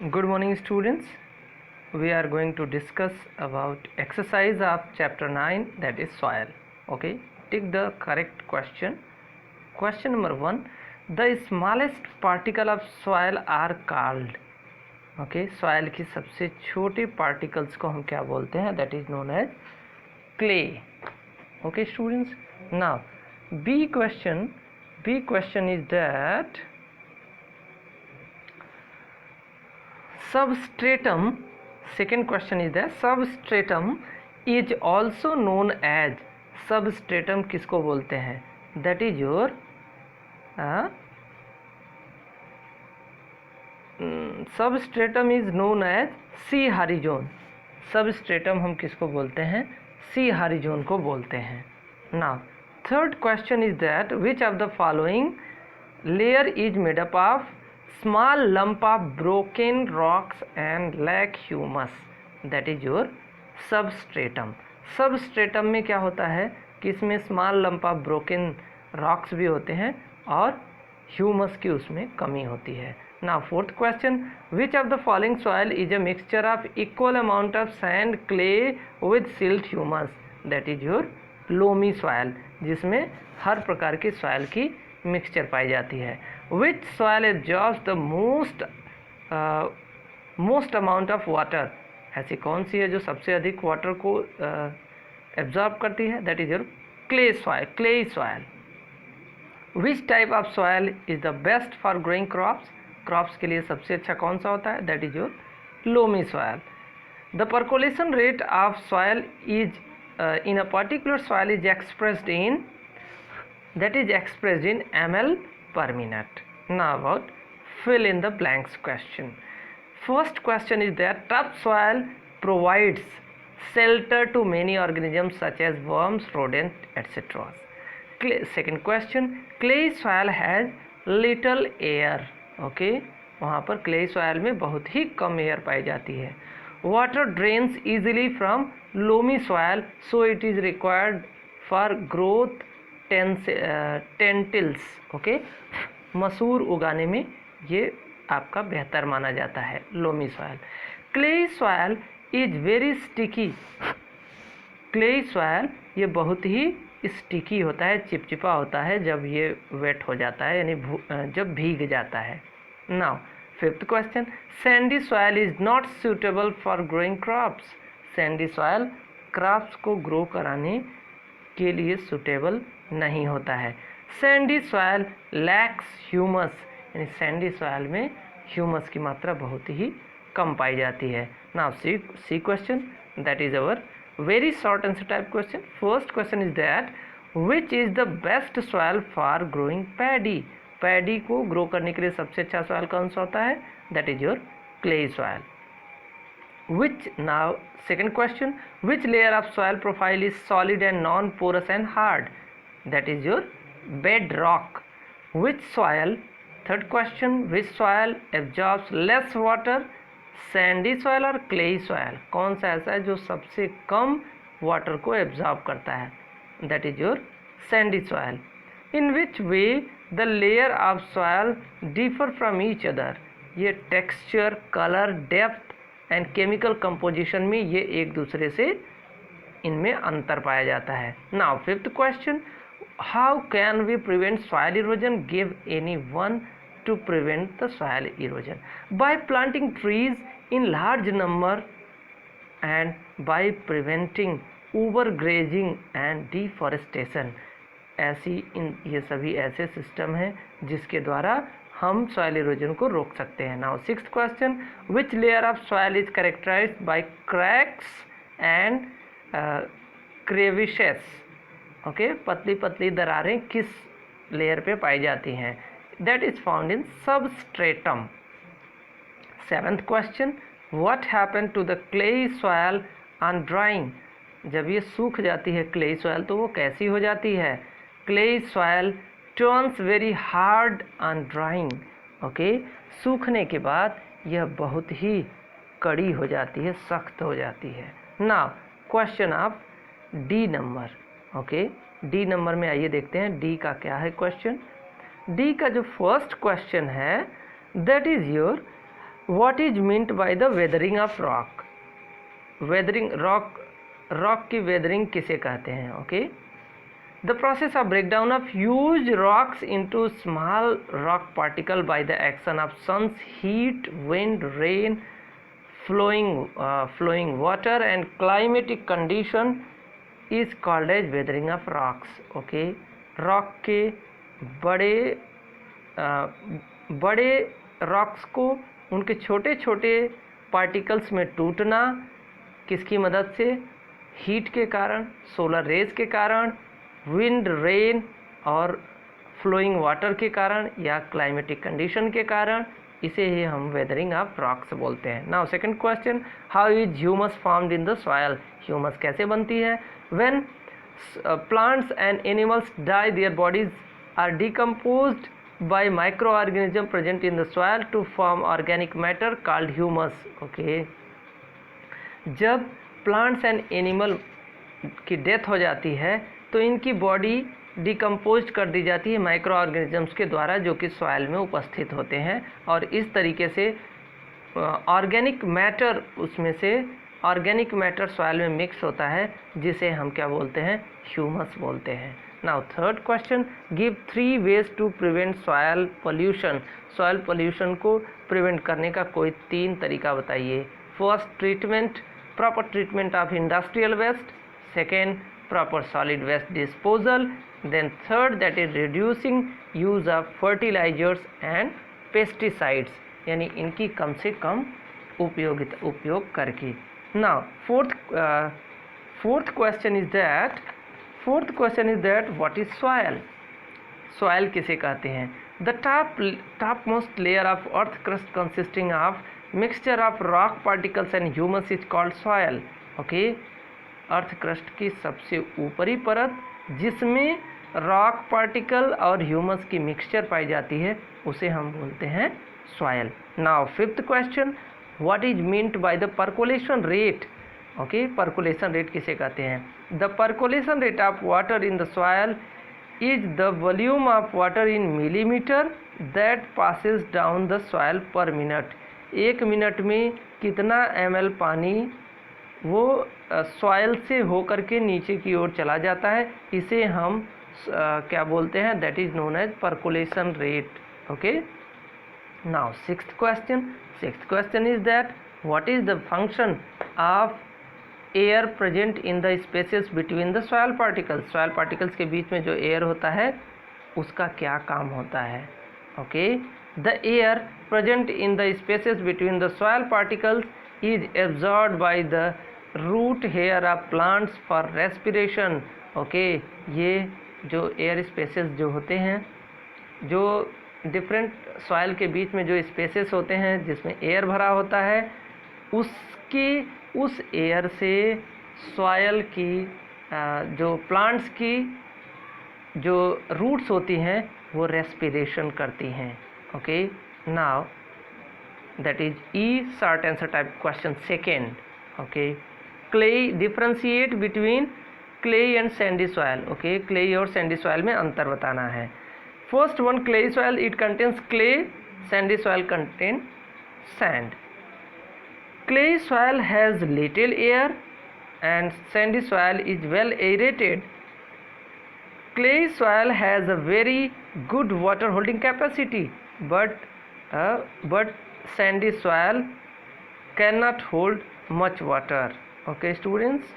Good morning, students. We are going to discuss about exercise of chapter 9, that is soil. Okay, take the correct question. Question number 1, the smallest particle of soil are called. Okay, soil की सबसे छोटे particles को हम क्या बोलते हैं? That is known as clay. Okay, students. Now B question is that substratum. Second question is that substratum is also known as. substratum किसको बोलते हैं? That is your substratum is known as sea horizon. substratum हम किसको बोलते हैं? sea horizon को बोलते हैं. Now third question is that which of the following layer is made up of small lump of broken rocks and lack humus? That is your substratum. substratum में क्या होता है कि इसमें small lump of broken rocks भी होते हैं और ह्यूमस की उसमें कमी होती है. Now fourth question, which of the following soil is a mixture of equal amount of sand, clay with silt humus? That is your loamy soil, जिसमें हर प्रकार की soil की मिक्सचर पाई जाती है. Which soil absorbs the most amount of water? ऐसी कौन सी है जो सबसे अधिक वाटर को एब्जॉर्ब करती है? That is your clay soil. Which type of soil is the best for growing crops? Crops के लिए सबसे अच्छा कौन सा होता है? That is your loamy soil. The percolation rate of soil is in a particular soil is expressed in ml per minute. Now about fill in the blanks question. First question is that top soil provides shelter to many organisms such as worms, rodents, etc. Second question, clay soil has little air. Okay वहाँ पर clay soil में बहुत ही कम air पाई जाती है. Water drains easily from loamy soil so it is required for growth lentils. Okay मसूर उगाने में ये आपका बेहतर माना जाता है loamy soil. Clay soil is very sticky. Clay soil ये बहुत ही स्टिकी होता है, चिपचिपा होता है जब ये वेट हो जाता है, यानी जब भीग जाता है. Now fifth question, Sandy soil is not suitable for growing crops. Sandy soil crops को ग्रो कराने के लिए सूटेबल नहीं होता है. सैंडी सॉयल लैक्स ह्यूमस, यानी सैंडी सॉयल में ह्यूमस की मात्रा बहुत ही कम पाई जाती है. Now see question, that is our very short answer type question. First question is that which is the best soil for growing paddy? Paddy को ग्रो करने के लिए सबसे अच्छा सॉइल कौन सा होता है? That is your clay soil. Which now second question, which layer of soil profile is solid and non porous and hard? That is your bedrock. Which soil, third question, which soil absorbs less water? Sandy soil और clay soil, कौन सा ऐसा है जो सबसे कम water को absorb करता है? That is your sandy soil. In which way the layer of soil differ from each other? ये texture, colour, depth and chemical composition में ये एक दूसरे से इनमें अंतर पाया जाता है. Now fifth question, how can we prevent soil erosion? Give any one to prevent the soil erosion. By planting trees in large number and by preventing overgrazing and deforestation. ये सभी ऐसे सिस्टम हैं जिसके द्वारा हम सॉइल इरोजन को रोक सकते हैं. Now sixth question, which layer of soil is characterised by cracks and crevices? Okay पतली पतली दरारें किस लेयर पे पाई जाती हैं? That is found in substratum. Seventh question, what happened to the clay soil on drying? जब ये सूख जाती है clay soil तो वो कैसी हो जाती है? Clay soil turns very hard on drying. Okay, सूखने के बाद यह बहुत ही कड़ी हो जाती है, सख्त हो जाती है. Now question of D number. Okay, D number में आइए देखते हैं D का क्या है क्वेश्चन. डी का जो फर्स्ट क्वेश्चन है that is your what is meant by the weathering of rock? Weathering rock की वेदरिंग किसे कहते हैं? Okay, the process of breakdown of huge rocks into small rock particle by the action of sun's heat, wind, rain, flowing water and climatic condition is called as weathering of rocks. okay, rock के बड़े rocks को उनके छोटे छोटे particles में टूटना किसकी मदद से? हीट के कारण, सोलर रेज के कारण, विंड, रेन और फ्लोइंग वाटर के कारण या क्लाइमेटिक कंडीशन के कारण, इसे ही हम वेदरिंग ऑफ रॉक्स बोलते हैं. Now second question, how is humus formed in the soil? Humus कैसे बनती है? When plants and animals die their bodies are decomposed by microorganism present in the soil to form organic matter called humus. okay, जब plants and animal की death हो जाती है तो इनकी बॉडी डिकम्पोज कर दी जाती है माइक्रो ऑर्गेनिजम्स के द्वारा जो कि सॉइल में उपस्थित होते हैं, और इस तरीके से ऑर्गेनिक मैटर उसमें से ऑर्गेनिक मैटर सॉइल में मिक्स होता है, जिसे हम क्या बोलते हैं? ह्यूमस बोलते हैं. Now third question, give 3 ways to prevent soil pollution. Soil pollution को प्रिवेंट करने का कोई 3 तरीका बताइए. First, treatment, proper treatment of industrial waste. Second, proper solid waste disposal. Then third, that is reducing use of fertilisers and pesticides, यानी इनकी कम से कम उपयोग करके. Now fourth question is that what is soil? Soil किसे कहते हैं? The top most layer of earth crust consisting of mixture of rock particles and humus is called soil. Okay, earth crust की सबसे ऊपरी परत जिसमें रॉक पार्टिकल और humus की मिक्सचर पाई जाती है उसे हम बोलते हैं soil. Now fifth question, what is meant by the percolation rate? Okay, percolation rate किसे कहते हैं? The percolation rate of water in the soil is the volume of water in millimetre that passes down the soil पर minute. 1 minute में कितना ml पानी वो soil से होकर के नीचे की ओर चला जाता है, इसे हम क्या बोलते हैं? That is known as percolation rate. Okay, now sixth question is that what is the function of air present in the spaces between the soil particles? Soil particles के बीच में जो एयर होता है उसका क्या काम होता है? Okay, the air present in the spaces between the soil particles is absorbed by the root hair of plants for respiration. Okay, ये जो एयर स्पेसेस जो होते हैं, जो डिफरेंट सॉइल के बीच में जो स्पेसेस होते हैं जिसमें एयर भरा होता है, उस एयर से सॉइल की जो प्लांट्स की जो रूट्स होती हैं वो रेस्पिरेशन करती हैं. Okay, now that is E short answer type question second. Okay, clay, differentiate between clay and Sandy soil. Okay, clay और सैंडी सॉइल में अंतर बताना है. First one, clay soil it contains clay, Sandy soil contain sand. Clay soil has little air and sandy soil is well aerated. Clay soil has a very good water holding capacity, but sandy soil cannot hold much water. Okay students,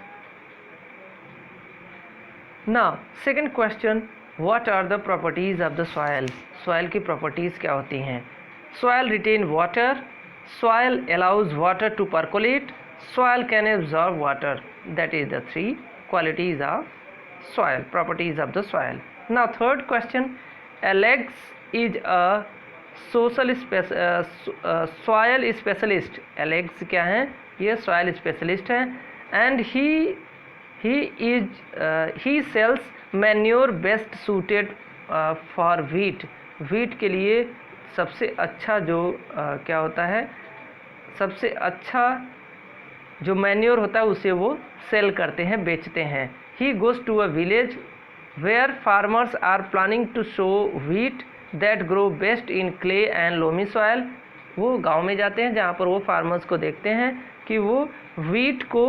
now second question, what are the properties of the soil? soil की properties क्या होती हैं? soil retain water, soil allows water to percolate, soil can absorb water. That is the 3 qualities of soil, properties of the soil. Now third question, Alex is a soil specialist. Alex क्या है? ये soil specialist है, and he sells manure best suited for wheat. wheat के लिए सबसे अच्छा जो क्या होता है, सबसे अच्छा जो मैन्योर होता है उसे वो सेल करते हैं, बेचते हैं. He goes to a village where farmers are planning to sow wheat that grow best in clay and loamy soil. वो गांव में जाते हैं जहाँ पर वो फार्मर्स को देखते हैं कि वो व्हीट को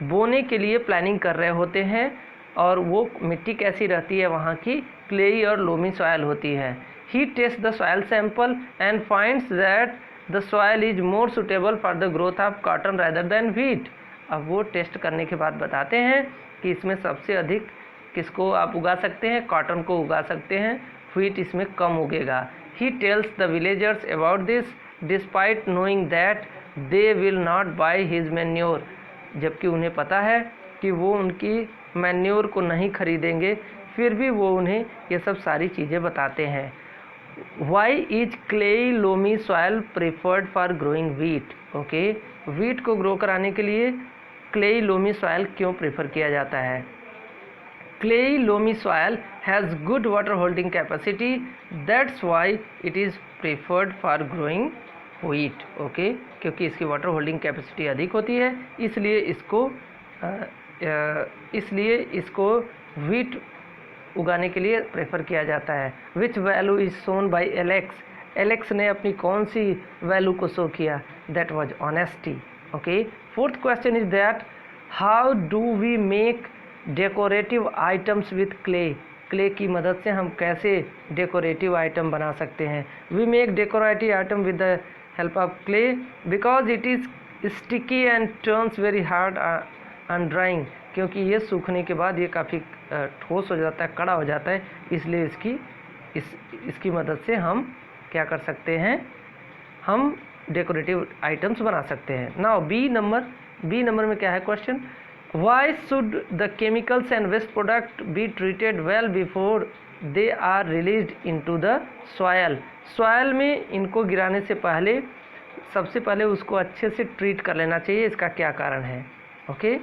बोने के लिए प्लानिंग कर रहे होते हैं, और वो मिट्टी कैसी रहती है वहाँ की, क्लेई और लोमी सॉयल होती है। He test the soil sample and finds that the soil is more suitable for the growth of cotton rather than wheat. अब वो टेस्ट करने के बाद बताते हैं कि इसमें सबसे अधिक किसको आप उगा सकते हैं, कॉटन को उगा सकते हैं, व्हीट इसमें कम उगेगा। He tells the villagers about this despite knowing that they will not buy his manure, जबकि उन्हें पता है कि वो उनकी मैन्योर को नहीं खरीदेंगे, फिर भी वो उन्हें ये सब सारी चीज़ें बताते हैं। Why is clayey loamy soil preferred for growing wheat. Okay, wheat को ग्रो कराने के लिए क्लेई लोमी सॉयल क्यों प्रेफर किया जाता है? Clayey loamy soil has good water holding capacity, that's why it is preferred for growing wheat. Okay, क्योंकि इसकी वाटर होल्डिंग कैपेसिटी अधिक होती है, इसलिए इसको व्हीट उगाने के लिए प्रेफर किया जाता है। Which value is shown by Alex. Alex ने अपनी कौन सी वैल्यू को शो किया? That was honesty. Okay, fourth question is that how do we make decorative items with clay. Clay की मदद से हम कैसे डेकोरेटिव आइटम बना सकते हैं? We make decorative item with the help of clay because it is sticky and turns very hard on drying. क्योंकि ये सूखने के बाद ये काफ़ी ठोस हो जाता है, कड़ा हो जाता है, इसलिए इसकी मदद से हम क्या कर सकते हैं, हम डेकोरेटिव आइटम्स बना सकते हैं। नाउ बी नंबर में क्या है question? Why should the chemicals and waste product be treated well before they are released into the soil. Soil में इनको गिराने से पहले सबसे पहले उसको अच्छे से ट्रीट कर लेना चाहिए, इसका क्या कारण है? Okay,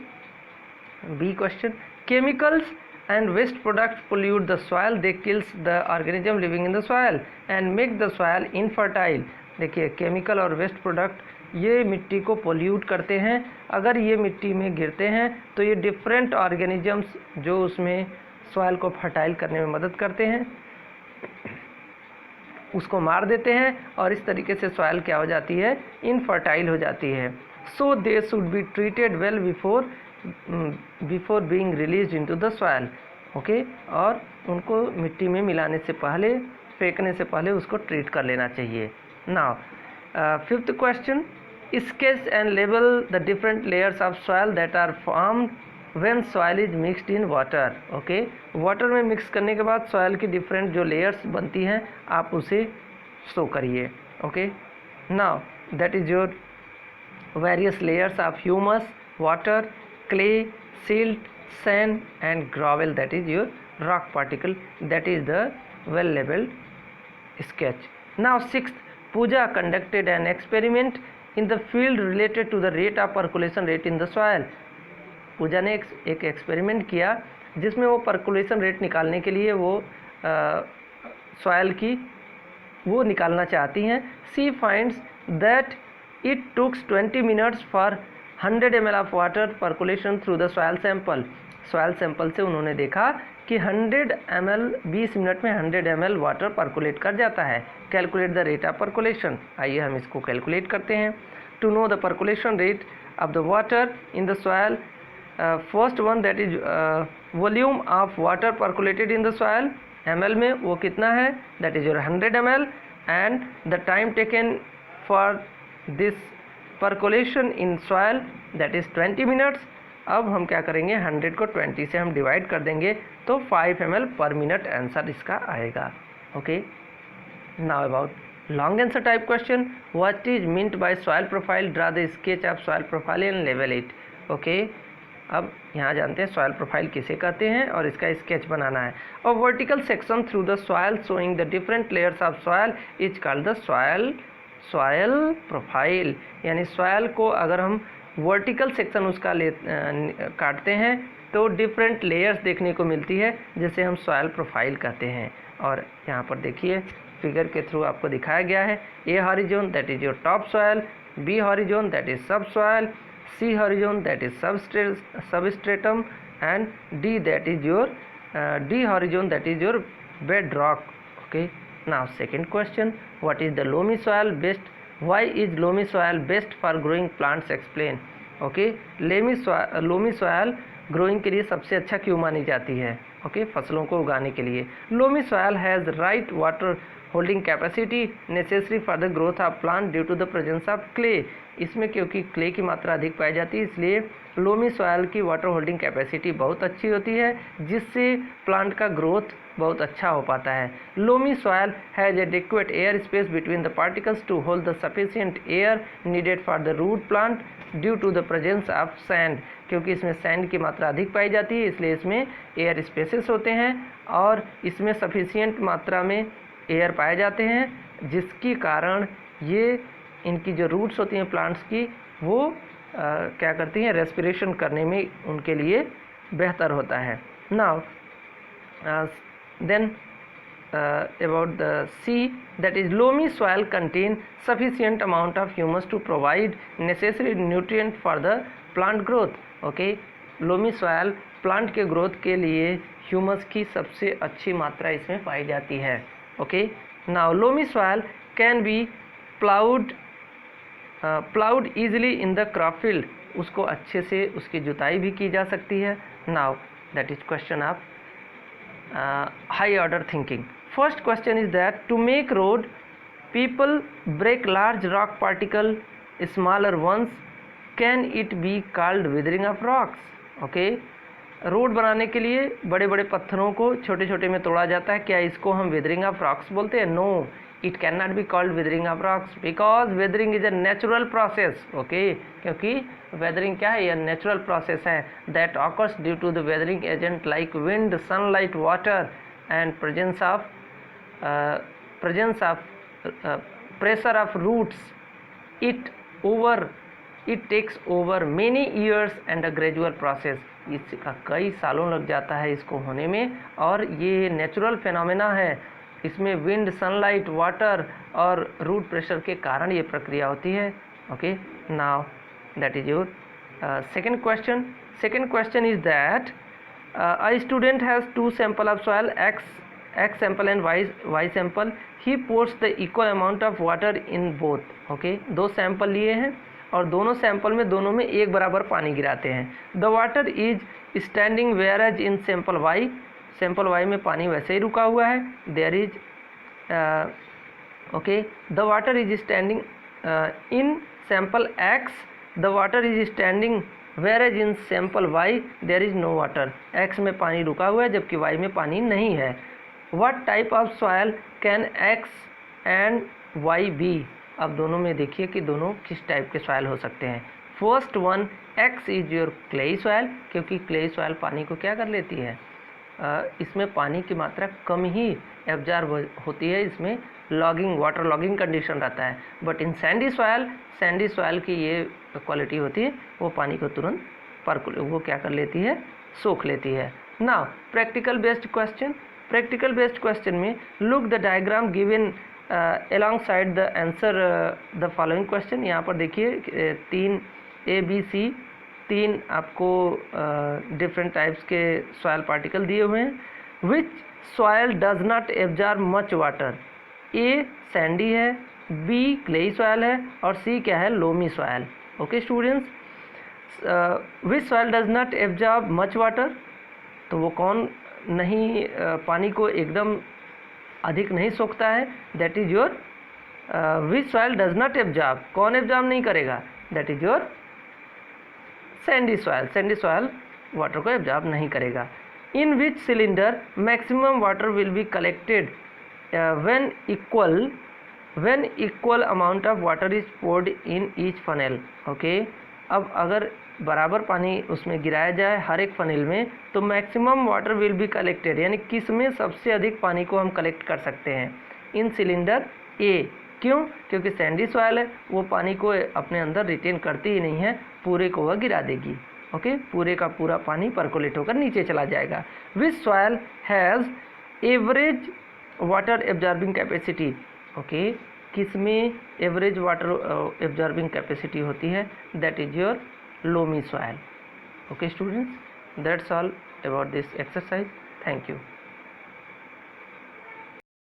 B question, chemicals and waste products pollute the soil, they kills the organism living in the soil and make the soil infertile। देखिए, केमिकल और वेस्ट प्रोडक्ट ये मिट्टी को पोल्यूट करते हैं, अगर ये मिट्टी में गिरते हैं तो ये डिफरेंट ऑर्गेनिजम्स जो उसमें सॉइल को फर्टाइल करने में मदद करते हैं उसको मार देते हैं, और इस तरीके से सॉइल क्या हो जाती है, इनफर्टाइल हो जाती है। So they should be treated well before being release into the soil. Okay, और उनको मिट्टी में मिलाने से पहले, फेंकने से पहले उसको ट्रीट कर लेना चाहिए। Now fifth question, sketch and label the different layers of soil that are formed when soil is mixed in water. Okay, water में मिक्स करने के बाद सॉइल की डिफरेंट जो लेयर्स बनती हैं आप उसे शो करिए। Okay, now that is your various layers of humus, water, clay, silt, sand and gravel, that is your rock particle, that is the well labeled sketch. Now sixth, Pooja conducted an experiment in the field related to the rate of percolation rate in the soil। पूजा ने एक experiment किया जिसमें वो percolation rate निकालने के लिए वो soil की वो निकालना चाहती हैं। She finds that it took 20 minutes for 100 ml of water percolation through the soil sample. Soil sample से उन्होंने देखा कि 100 ml 20 मिनट में 100 ml वाटर परकुलेट कर जाता है। Calculate the rate of percolation, आइए हम इसको कैलकुलेट करते हैं। To know the percolation rate of the water in the soil, first one that is volume of water percolated in the soil, ml में वो कितना है, that is your 100 ml, and the time taken for this percolation in soil that is 20 minutes. अब हम क्या करेंगे, 100 को 20 से हम डिवाइड कर देंगे तो 5 ml पर मिनट आंसर इसका आएगा। Okay, now about long answer type question, what is meant by soil profile, draw the sketch of soil profile and लेवल इट। ओके, अब यहाँ जानते हैं सॉइल प्रोफाइल किसे कहते हैं और इसका स्केच बनाना है। और vertical section through the soil showing the different layers of soil is called the soil profile. यानी सॉइल को अगर हम वर्टिकल सेक्शन उसका काटते हैं तो डिफरेंट लेयर्स देखने को मिलती है जिसे हम सॉइल प्रोफाइल कहते हैं। और यहाँ पर देखिए फिगर के थ्रू आपको दिखाया गया है, A horizon that is your topsoil, B horizon that is subsoil, C horizon that is substratum and D that is your D horizon that is your bedrock. Okay, now second question, what is the loamy soil best Why is loamy soil best for growing plants? Explain. Okay, loamy soil growing के लिए सबसे अच्छा क्यों मानी जाती है? Okay, फसलों को उगाने के लिए। Loamy soil has right water holding capacity necessary for the growth of plant due to the presence of clay. इसमें क्योंकि क्ले की मात्रा अधिक पाई जाती है, इसलिए लोमी सॉयल की वाटर होल्डिंग कैपेसिटी बहुत अच्छी होती है, जिससे प्लांट का ग्रोथ बहुत अच्छा हो पाता है। Loamy soil has adequate air space between the particles to hold the sufficient air needed for the root plant due to the presence of sand. क्योंकि इसमें सैंड की मात्रा अधिक पाई जाती है, इसलिए इसमें एयर स्पेसेस होते हैं और इसमें सफिशिएंट मात्रा में एयर पाए जाते हैं, जिसके कारण ये इनकी जो रूट्स होती हैं प्लांट्स की, वो क्या करती हैं, रेस्पिरेशन करने में उनके लिए बेहतर होता है। Now then about the C, that is loamy soil contain sufficient amount of humus to provide necessary nutrient for the plant growth. okay, loamy soil plant के ग्रोथ के लिए ह्यूमस की सबसे अच्छी मात्रा इसमें पाई जाती है। Okay, now loamy soil can be ploughed easily in the crop field. उसको अच्छे से उसकी जुताई भी की जा सकती है। Now that is question of high order thinking. First question is that to make road, people break large rock particle, smaller ones. Can it be called weathering of rocks? Okay, road बनाने के लिए बड़े बड़े पत्थरों को छोटे छोटे में तोड़ा जाता है, क्या इसको हम weathering of rocks बोलते हैं? No, it cannot be called weathering of rocks because weathering is a natural process. Okay, क्योंकि weathering क्या है? यह natural process है that occurs due to the weathering agent like wind, sunlight, water and presence of pressure of roots. It takes over many years and a gradual process. इसका कई सालों लग जाता है इसको होने में, और ये नेचुरल फिनोमेना है। इसमें विंड, सनलाइट, वाटर और रूट प्रेशर के कारण ये प्रक्रिया होती है। Okay, now that is your second question. Second question is that a student has two sample of soil, x sample and y sample. He pours the equal amount of water in both. Okay, दो sample लिए हैं और दोनों sample में दोनों में एक बराबर पानी गिराते हैं। The water is standing whereas in sample Y. Sample Y में पानी वैसे ही रुका हुआ है। There is okay, the water is standing in sample X. The water is standing whereas in sample Y there is no water. X में पानी रुका हुआ है जबकि वाई में पानी नहीं है। What type of soil can X and Y be? अब दोनों में देखिए कि दोनों किस टाइप के सॉयल हो सकते हैं। First one, X is your clayey soil, क्योंकि क्लेई सॉयल पानी को क्या कर लेती है, इसमें पानी की मात्रा कम ही एब्जॉर्ब होती है, इसमें वाटर लॉगिंग कंडीशन रहता है। बट इन सैंडी सॉयल की ये क्वालिटी होती है, वो पानी को तुरंत वो क्या कर लेती है, सोख लेती है। नाउ प्रैक्टिकल बेस्ड क्वेश्चन में look the diagram given alongside the answer the following question. यहाँ पर देखिए 3 ABC 3 आपको डिफरेंट टाइप्स के सॉयल पार्टिकल दिए हुए हैं। Which soil does not absorb much water? A sandy है, बी क्लेई सॉयल है और सी क्या है, loamy soil. Okay students, which soil does not absorb much water? तो वो कौन नहीं पानी को एकदम अधिक नहीं सोखता है? That is your which soil does not absorb, कौन एब्जॉर्ब नहीं करेगा? That is your sandy soil water को एब्जॉर्ब नहीं करेगा। In which cylinder maximum water will be collected when equal amount of water is poured in each funnel? Okay, अब अगर बराबर पानी उसमें गिराया जाए हर एक फनेल में, तो maximum water will be collected, यानी किस में सबसे अधिक पानी को हम कलेक्ट कर सकते हैं? इन सिलेंडर ए। क्यों? क्योंकि सैंडी सॉयल है, वो पानी को अपने अंदर रिटेन करती ही नहीं है, पूरे को वह गिरा देगी। ओके, पूरे का पूरा पानी परकोलेट होकर नीचे चला जाएगा। Which soil has average water absorbing capacity? Okay, किस में एवरेज वाटर एब्जॉर्बिंग कैपेसिटी होती है? That is your loamy soil. Okay students, that's all about this exercise. Thank you.